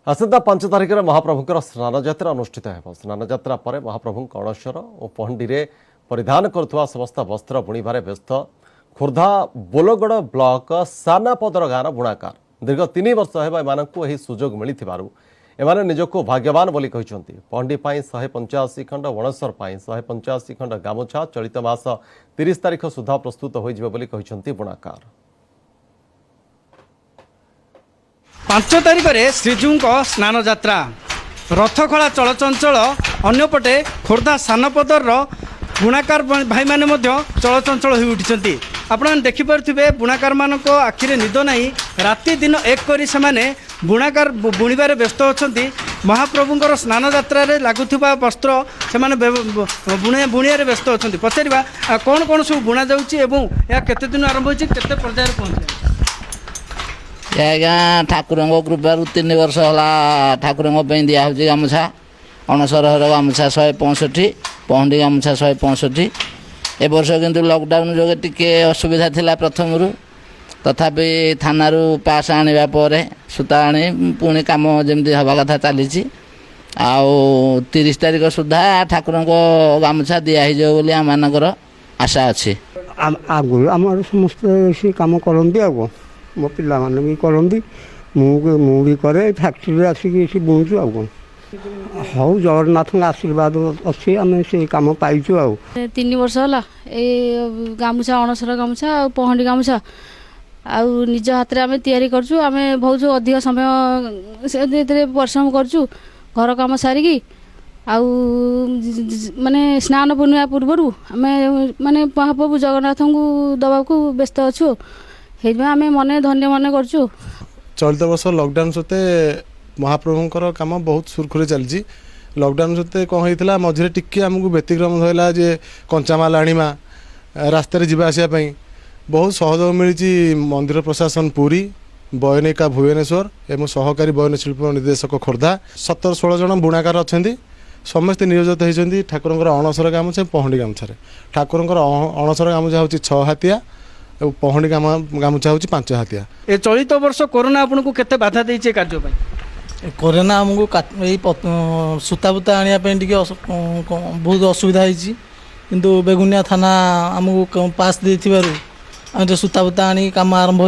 आसंता 5 तारिख में महाप्रभुकर स्नान यात्रा अनुष्ठित हो। स्नान यात्रा पर महाप्रभु अणसर और पहंडी में परिधान करुवा समस्त वस्त्र बुणीबार व्यस्त खोर्धा बोलगड़ ब्लॉक सानापदर गाँव बुणाकार दीर्घ 3 वर्ष है सुजोग मिलू एमाने निजको भाग्यवान बोली कहते। पहंडी 185 खंड अणसर 185 खंड गामुछा चलित मास 30 तारिख सुधा प्रस्तुत हो बुणाकार। 5 तारिख में श्रीजू स्नान यात्रा रथखला चलचंचल अन्यपटे खोर्धा सानपदर बुणाकार भाई मैंने चलचंचल हो उठी। आपण देखिपे बुणाकार मान आखिरे निद नहीं राति दिन एक करी से बुणाकार बुणीबार व्यस्त अच्छा। महाप्रभुंर स्नान यात्रा लगुवा वस्त्र से बुणिया व्यस्त अच्छा। पचारा कौन कौन सब बुणा जाते दिन आरंभ होते पर्यायर पहुँचे। आज्ञा ठाकुर कृपार 3 वर्ष है ठाकुर दिहे गामुछा अणसर गामुछा 165 पहंडी गामुछा 165। ए वर्ष किंतु लॉकडाउन जो टिके असुविधा थिला प्रथम तथापि थाना पास आने पर सूता आनी पुणी कम जमी हवा कथा चली 30 तारिख सुधा ठाकुर गामुछा दिहै बोली आम आशा अच्छी। आगुरी आम समस्त कम करती आ मो पिला माने भी करती मु भी करे फैक्ट्री आसिक बुणुचु आ कौन हौ जगन्नाथ आशीर्वाद अच्छी आम से कम पाइचु। आ 3 वर्ष है गामुछा अणसर गामुछा आ पहंडी गामुछा आ निज हाथ में आम तैयारी करछु। आम बहुत अधिक समय परिश्रम करछु घर काम सारिकी माने स्नान पूर्णिमा पूर्वर आम माने महाप्रभु जगन्नाथ को दबा को व्यस्त अच्छु। आम मन धन्य मन करछु। चलित वर्ष लॉकडाउन सते महाप्रभुंर काम बहुत सुरखुरी चलती। लॉकडाउन सते कौन होता मझे टिके आमको व्यतिक्रम धरला जे कंचामाल आनिमा रास्तार जावासवाई बहुत सहयोग मिली। मंदिर प्रशासन पुरी बयनिका भुवनेश्वर एवं सहकारी बयन शिल्प निर्देशक खोर्धा 17-16 जन बुणाकार अच्छा समस्ते नियोजित होती। ठाकुर अणसर गामुछा पहंडी गामुछा ठाकुर अणसर गामुछा हूँ 6 हाथिया पहंडी गामुछा हूँ 5 हाथिया। ए चलित वर्ष कोरोना आपन को केते बाधा देइछे कार्य कोरोना आमको सूताबूता आने बहुत असुविधा होती किंतु बेगुनिया थाना आमको पास दे सूताबूता आनी काम आरंभ हो।